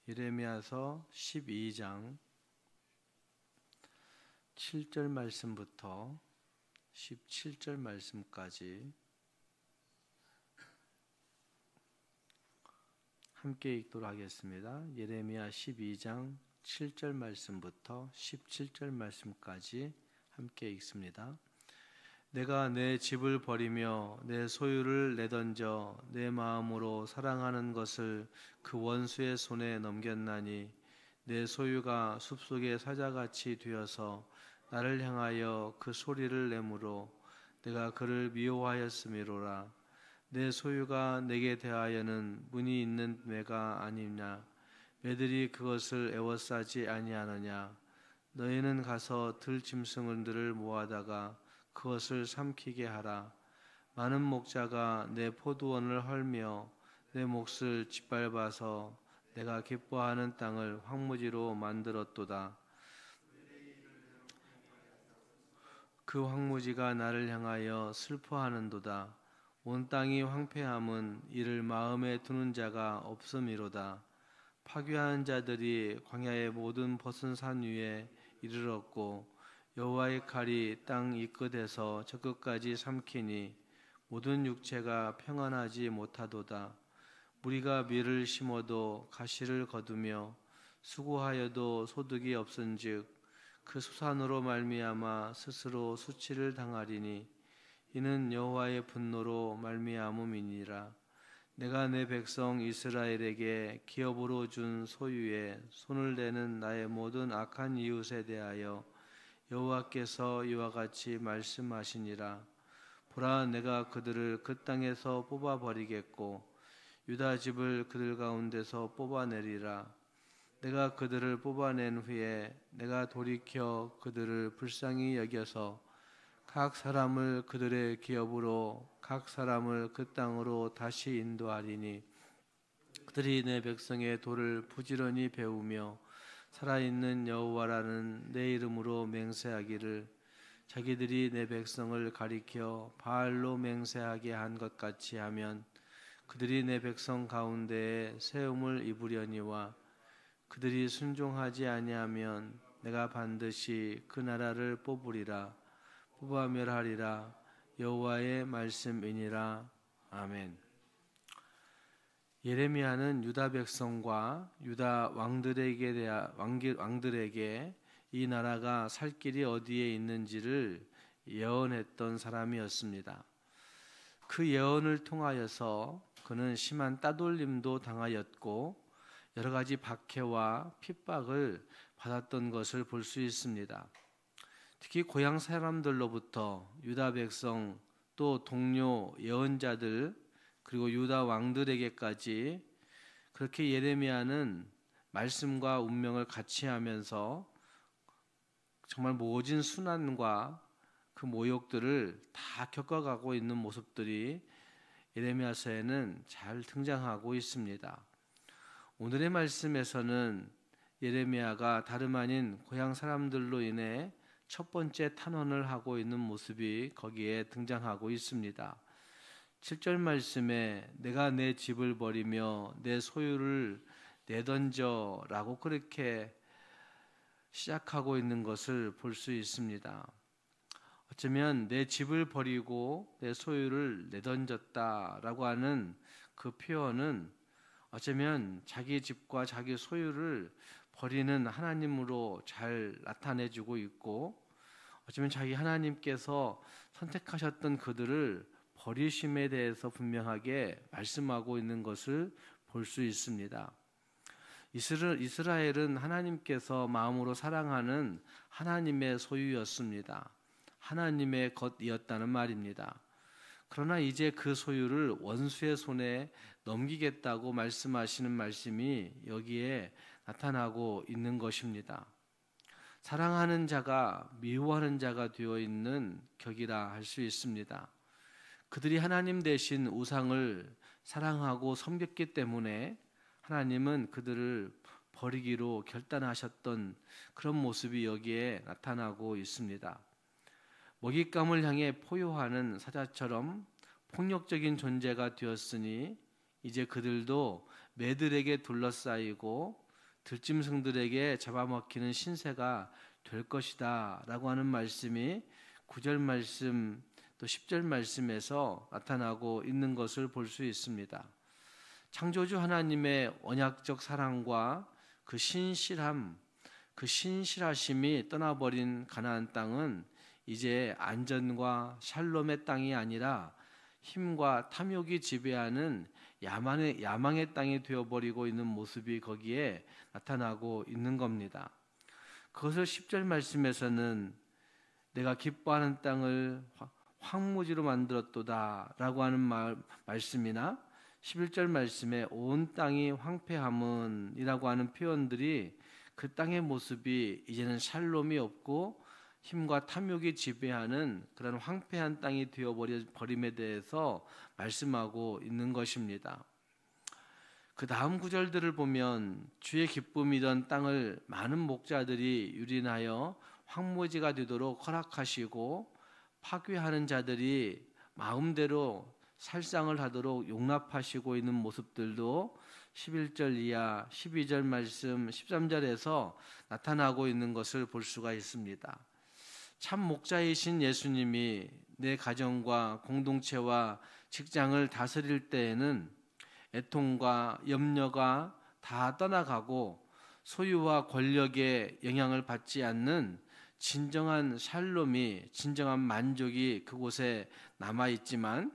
예레미야서 12장 7절 말씀부터 17절 말씀까지 함께 읽도록 하겠습니다. 예레미야 12장 7절 말씀부터 17절 말씀까지 함께 읽습니다. 내가 내 집을 버리며 내 소유를 내던져 내 마음으로 사랑하는 것을 그 원수의 손에 넘겼나니 내 소유가 숲속의 사자같이 되어서 나를 향하여 그 소리를 내므로 내가 그를 미워하였음이로라. 내 소유가 내게 대하여는 문이 있는 매가 아니냐. 매들이 그것을 애워싸지 아니하느냐. 너희는 가서 들짐승들을 모아다가 그것을 삼키게 하라. 많은 목자가 내 포도원을 헐며 내 몫을 짓밟아서 내가 기뻐하는 땅을 황무지로 만들었도다. 그 황무지가 나를 향하여 슬퍼하는도다. 온 땅이 황폐함은 이를 마음에 두는 자가 없음이로다. 파괴하는 자들이 광야의 모든 벗은 산 위에 이르렀고 여호와의 칼이 땅 이 끝에서 저 끝까지 삼키니 모든 육체가 평안하지 못하도다. 무리가 밀을 심어도 가시를 거두며 수고하여도 소득이 없은즉 그 수산으로 말미암아 스스로 수치를 당하리니 이는 여호와의 분노로 말미암음이니라. 내가 내 백성 이스라엘에게 기업으로 준 소유에 손을 대는 나의 모든 악한 이웃에 대하여 여호와께서 이와 같이 말씀하시니라. 보라, 내가 그들을 그 땅에서 뽑아버리겠고 유다 집을 그들 가운데서 뽑아내리라. 내가 그들을 뽑아낸 후에 내가 돌이켜 그들을 불쌍히 여겨서 각 사람을 그들의 기업으로 각 사람을 그 땅으로 다시 인도하리니 그들이 내 백성의 도를 부지런히 배우며 살아있는 여호와라는 내 이름으로 맹세하기를 자기들이 내 백성을 가리켜 바알로 맹세하게 한 것 같이 하면 그들이 내 백성 가운데에 세움을 입으려니와 그들이 순종하지 아니하면 내가 반드시 그 나라를 뽑으리라. 뽑아 멸하리라. 여호와의 말씀이니라. 아멘. 예레미야는 유다 백성과 유다 왕들에게 이 나라가 살 길이 어디에 있는지를 예언했던 사람이었습니다. 그 예언을 통하여서 그는 심한 따돌림도 당하였고 여러 가지 박해와 핍박을 받았던 것을 볼 수 있습니다. 특히 고향 사람들로부터 유다 백성 또 동료 예언자들 그리고 유다 왕들에게까지 그렇게 예레미야는 말씀과 운명을 같이 하면서 정말 모진 순환과 그 모욕들을 다 겪어가고 있는 모습들이 예레미야서에는 잘 등장하고 있습니다. 오늘의 말씀에서는 예레미야가 다름 아닌 고향 사람들로 인해 첫 번째 탄원을 하고 있는 모습이 거기에 등장하고 있습니다. 7절 말씀에 내가 내 집을 버리며 내 소유를 내던져 라고 그렇게 시작하고 있는 것을 볼 수 있습니다. 어쩌면 내 집을 버리고 내 소유를 내던졌다라고 하는 그 표현은 어쩌면 자기 집과 자기 소유를 버리는 하나님으로 잘 나타내주고 있고 어쩌면 자기 하나님께서 선택하셨던 그들을 버리심에 대해서 분명하게 말씀하고 있는 것을 볼 수 있습니다. 이스라엘은 하나님께서 마음으로 사랑하는 하나님의 소유였습니다. 하나님의 것이었다는 말입니다. 그러나 이제 그 소유를 원수의 손에 넘기겠다고 말씀하시는 말씀이 여기에 나타나고 있는 것입니다. 사랑하는 자가 미워하는 자가 되어 있는 격이라 할 수 있습니다. 그들이 하나님 대신 우상을 사랑하고 섬겼기 때문에 하나님은 그들을 버리기로 결단하셨던 그런 모습이 여기에 나타나고 있습니다. 먹잇감을 향해 포효하는 사자처럼 폭력적인 존재가 되었으니 이제 그들도 매들에게 둘러싸이고 들짐승들에게 잡아먹히는 신세가 될 것이다 라고 하는 말씀이 9절 말씀 또 10절 말씀에서 나타나고 있는 것을 볼 수 있습니다. 창조주 하나님의 언약적 사랑과 그 신실함, 그 신실하심이 떠나버린 가나안 땅은 이제 안전과 샬롬의 땅이 아니라 힘과 탐욕이 지배하는 야망의 땅이 되어버리고 있는 모습이 거기에 나타나고 있는 겁니다. 그것을 10절 말씀에서는 내가 기뻐하는 땅을 황무지로 만들었도다 라고 하는 말씀이나 11절 말씀에 온 땅이 황폐함은 이라고 하는 표현들이 그 땅의 모습이 이제는 샬롬이 없고 힘과 탐욕이 지배하는 그런 황폐한 땅이 되어버림에 대해서 말씀하고 있는 것입니다. 그 다음 구절들을 보면 주의 기쁨이던 땅을 많은 목자들이 유린하여 황무지가 되도록 허락하시고 파괴하는 자들이 마음대로 살상을 하도록 용납하시고 있는 모습들도 11절 이하 12절 말씀 13절에서 나타나고 있는 것을 볼 수가 있습니다. 참 목자이신 예수님이 내 가정과 공동체와 직장을 다스릴 때에는 애통과 염려가 다 떠나가고 소유와 권력의 영향을 받지 않는 진정한 샬롬이, 진정한 만족이 그곳에 남아있지만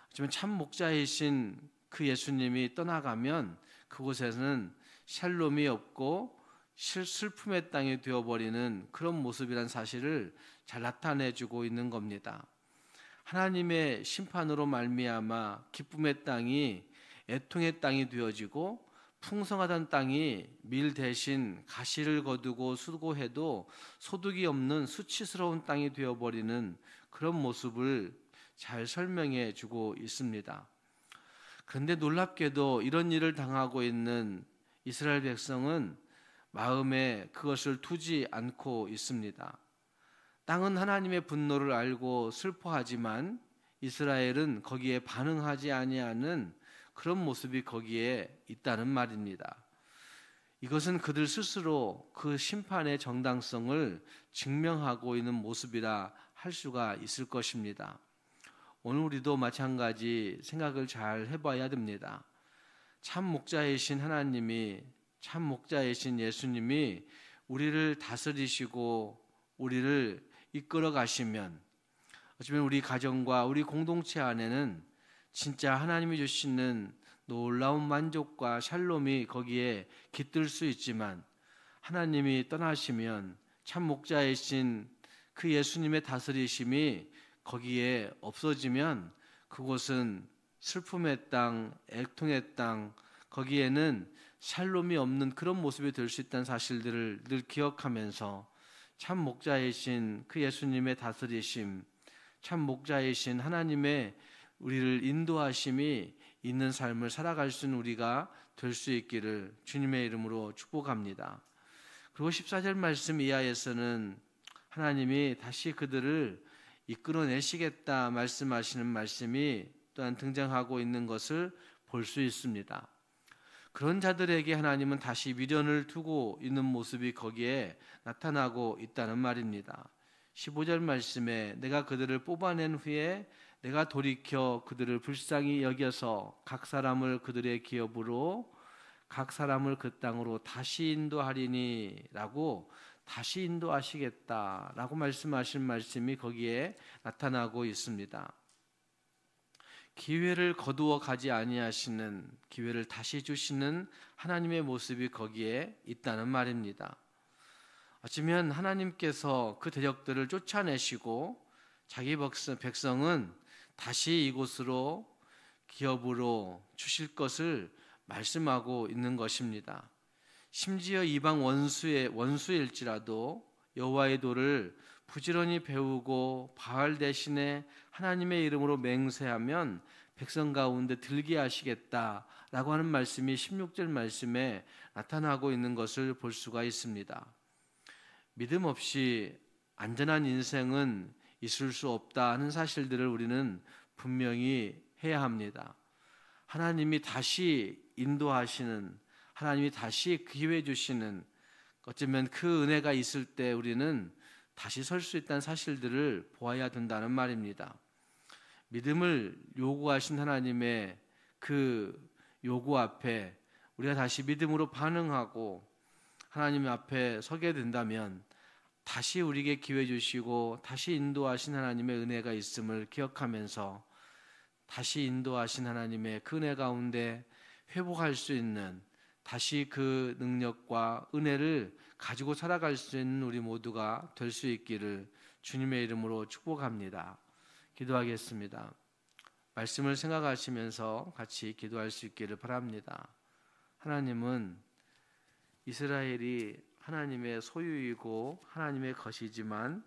하지만 참 목자이신 그 예수님이 떠나가면 그곳에는 샬롬이 없고 슬픔의 땅이 되어버리는 그런 모습이란 사실을 잘 나타내주고 있는 겁니다. 하나님의 심판으로 말미암아 기쁨의 땅이 애통의 땅이 되어지고 풍성하던 땅이 밀 대신 가시를 거두고 수고해도 소득이 없는 수치스러운 땅이 되어버리는 그런 모습을 잘 설명해 주고 있습니다. 그런데 놀랍게도 이런 일을 당하고 있는 이스라엘 백성은 마음에 그것을 두지 않고 있습니다. 땅은 하나님의 분노를 알고 슬퍼하지만 이스라엘은 거기에 반응하지 아니하는 그런 모습이 거기에 있다는 말입니다. 이것은 그들 스스로 그 심판의 정당성을 증명하고 있는 모습이라 할 수가 있을 것입니다. 오늘 우리도 마찬가지 생각을 잘 해봐야 됩니다. 참 목자이신 하나님이, 참 목자이신 예수님이 우리를 다스리시고 우리를 이끌어 가시면 어쩌면 우리 가정과 우리 공동체 안에는 진짜 하나님이 주시는 놀라운 만족과 샬롬이 거기에 깃들 수 있지만 하나님이 떠나시면 참 목자이신 그 예수님의 다스리심이 거기에 없어지면 그곳은 슬픔의 땅, 애통의 땅, 거기에는 샬롬이 없는 그런 모습이 될 수 있다는 사실들을 늘 기억하면서 참 목자이신 그 예수님의 다스리심, 참 목자이신 하나님의 우리를 인도하심이 있는 삶을 살아갈 수 있는 우리가 될 수 있기를 주님의 이름으로 축복합니다. 그리고 14절 말씀 이하에서는 하나님이 다시 그들을 이끌어내시겠다 말씀하시는 말씀이 또한 등장하고 있는 것을 볼 수 있습니다. 그런 자들에게 하나님은 다시 미련을 두고 있는 모습이 거기에 나타나고 있다는 말입니다. 15절 말씀에 내가 그들을 뽑아낸 후에 내가 돌이켜 그들을 불쌍히 여겨서 각 사람을 그들의 기업으로 각 사람을 그 땅으로 다시 인도하리니 라고 다시 인도하시겠다라고 말씀하신 말씀이 거기에 나타나고 있습니다. 기회를 거두어 가지 아니하시는, 기회를 다시 주시는 하나님의 모습이 거기에 있다는 말입니다. 어쩌면 하나님께서 그 대적들을 쫓아내시고 자기 백성은 다시 이곳으로 기업으로 주실 것을 말씀하고 있는 것입니다. 심지어 이방 원수일지라도 여호와의 도를 부지런히 배우고 바알 대신에 하나님의 이름으로 맹세하면 백성 가운데 들게 하시겠다라고 하는 말씀이 16절 말씀에 나타나고 있는 것을 볼 수가 있습니다. 믿음 없이 안전한 인생은 있을 수 없다 하는 사실들을 우리는 분명히 해야 합니다. 하나님이 다시 인도하시는, 하나님이 다시 기회 주시는, 어쩌면 그 은혜가 있을 때 우리는 다시 설 수 있다는 사실들을 보아야 된다는 말입니다. 믿음을 요구하신 하나님의 그 요구 앞에 우리가 다시 믿음으로 반응하고 하나님 앞에 서게 된다면 다시 우리에게 기회 주시고 다시 인도하신 하나님의 은혜가 있음을 기억하면서 다시 인도하신 하나님의 그 은혜 가운데 회복할 수 있는, 다시 그 능력과 은혜를 가지고 살아갈 수 있는 우리 모두가 될 수 있기를 주님의 이름으로 축복합니다. 기도하겠습니다. 말씀을 생각하시면서 같이 기도할 수 있기를 바랍니다. 하나님은 이스라엘이 하나님의 소유이고 하나님의 것이지만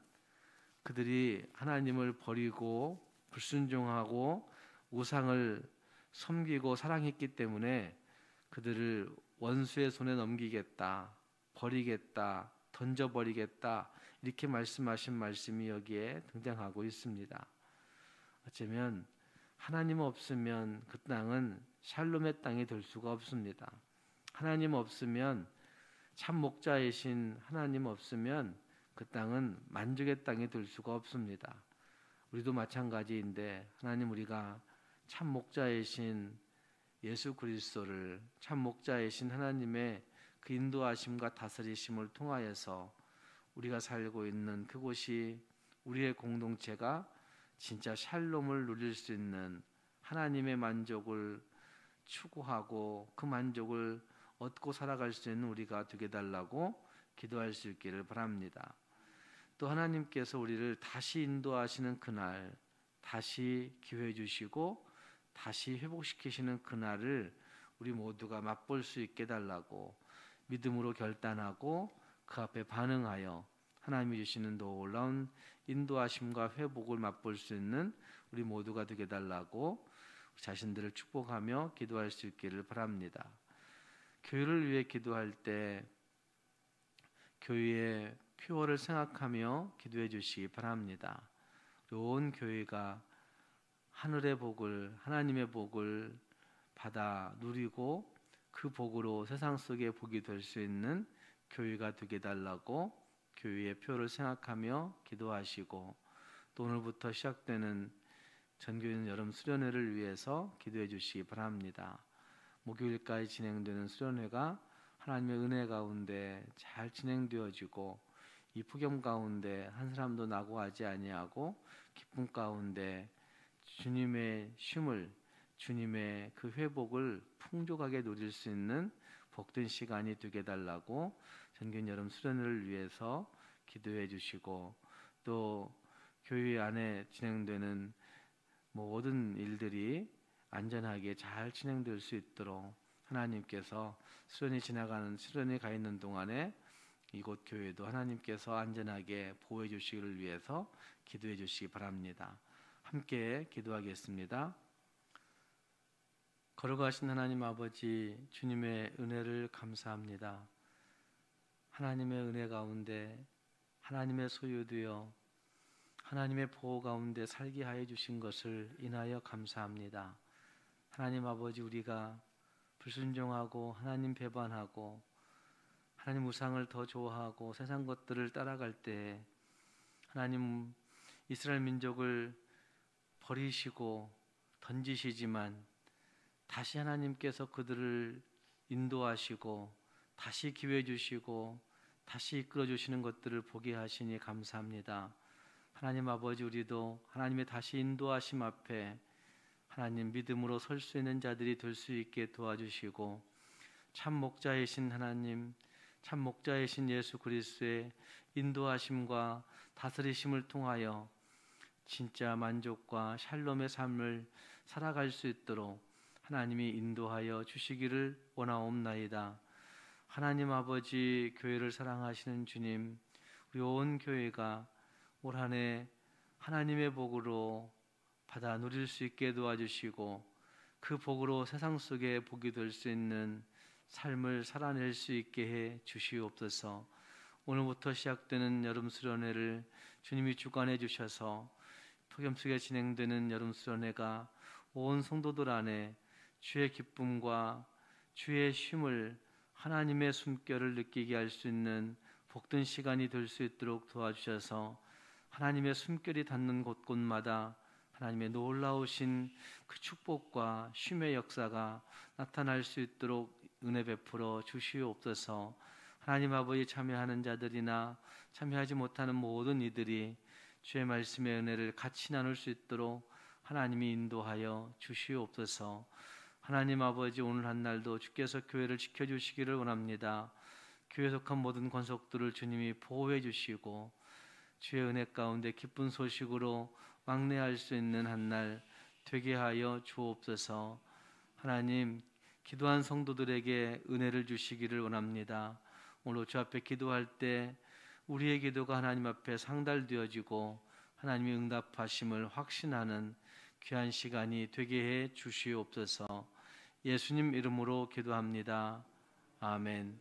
그들이 하나님을 버리고 불순종하고 우상을 섬기고 사랑했기 때문에 그들을 원수의 손에 넘기겠다, 버리겠다, 던져버리겠다, 이렇게 말씀하신 말씀이 여기에 등장하고 있습니다. 어쩌면 하나님 없으면 그 땅은 샬롬의 땅이 될 수가 없습니다. 하나님 없으면 참 목자이신 하나님 없으면 그 땅은 만족의 땅이 될 수가 없습니다. 우리도 마찬가지인데 하나님, 우리가 참 목자이신 예수 그리스도를, 참 목자이신 하나님의 그 인도하심과 다스리심을 통하여서 우리가 살고 있는 그곳이, 우리의 공동체가 진짜 샬롬을 누릴 수 있는 하나님의 만족을 추구하고 그 만족을 얻고 살아갈 수 있는 우리가 되게 달라고 기도할 수 있기를 바랍니다. 또 하나님께서 우리를 다시 인도하시는 그날, 다시 기회 주시고 다시 회복시키시는 그날을 우리 모두가 맛볼 수 있게 달라고 믿음으로 결단하고 그 앞에 반응하여 하나님이 주시는 놀라운 인도하심과 회복을 맛볼 수 있는 우리 모두가 되게 달라고 자신들을 축복하며 기도할 수 있기를 바랍니다. 교회를 위해 기도할 때 교회의 표어를 생각하며 기도해 주시기 바랍니다. 온 교회가 하늘의 복을, 하나님의 복을 받아 누리고 그 복으로 세상 속에 복이 될 수 있는 교회가 되게 달라고 교회의 표를 생각하며 기도하시고, 또 오늘부터 시작되는 전교인 여름 수련회를 위해서 기도해 주시기 바랍니다. 목요일까지 진행되는 수련회가 하나님의 은혜 가운데 잘 진행되어지고 이 폭염 가운데 한 사람도 낙오하지 아니하고 기쁨 가운데 주님의 쉼을, 주님의 그 회복을 풍족하게 누릴 수 있는 복된 시간이 되게 달라고 전교인 여름 수련회를 위해서 기도해 주시고, 또 교회 안에 진행되는 모든 일들이 안전하게 잘 진행될 수 있도록 하나님께서 수련이 가 있는 동안에 이곳 교회도 하나님께서 안전하게 보호해 주시기를 위해서 기도해 주시기 바랍니다. 함께 기도하겠습니다. 걸어가신 하나님 아버지, 주님의 은혜를 감사합니다. 하나님의 은혜 가운데 하나님의 소유되어 하나님의 보호 가운데 살게 하여 주신 것을 인하여 감사합니다. 하나님 아버지, 우리가 불순종하고 하나님 배반하고 하나님 우상을 더 좋아하고 세상 것들을 따라갈 때 하나님 이스라엘 민족을 버리시고 던지시지만 다시 하나님께서 그들을 인도하시고 다시 기회 주시고 다시 이끌어 주시는 것들을 보게 하시니 감사합니다. 하나님 아버지, 우리도 하나님의 다시 인도하심 앞에 하나님 믿음으로 설 수 있는 자들이 될 수 있게 도와주시고, 참 목자이신 하나님, 참 목자이신 예수 그리스도의 인도하심과 다스리심을 통하여 진짜 만족과 샬롬의 삶을 살아갈 수 있도록 하나님이 인도하여 주시기를 원하옵나이다. 하나님 아버지, 교회를 사랑하시는 주님, 우리 온 교회가 올 한 해 하나님의 복으로 받아 누릴 수 있게 도와주시고 그 복으로 세상 속에 복이 될 수 있는 삶을 살아낼 수 있게 해 주시옵소서. 오늘부터 시작되는 여름 수련회를 주님이 주관해 주셔서 폭염 속에 진행되는 여름 수련회가 온 성도들 안에 주의 기쁨과 주의 쉼을 하나님의 숨결을 느끼게 할 수 있는 복된 시간이 될 수 있도록 도와주셔서 하나님의 숨결이 닿는 곳곳마다 하나님의 놀라우신 그 축복과 쉼의 역사가 나타날 수 있도록 은혜 베풀어 주시옵소서. 하나님 아버지, 참여하는 자들이나 참여하지 못하는 모든 이들이 주의 말씀의 은혜를 같이 나눌 수 있도록 하나님이 인도하여 주시옵소서. 하나님 아버지, 오늘 한 날도 주께서 교회를 지켜주시기를 원합니다. 교회에 속한 모든 권속들을 주님이 보호해 주시고 주의 은혜 가운데 기쁜 소식으로 왕래할 수 있는 한 날 되게 하여 주옵소서. 하나님, 기도한 성도들에게 은혜를 주시기를 원합니다. 오늘 주 앞에 기도할 때 우리의 기도가 하나님 앞에 상달되어지고 하나님의 응답하심을 확신하는 귀한 시간이 되게 해 주시옵소서. 예수님 이름으로 기도합니다. 아멘.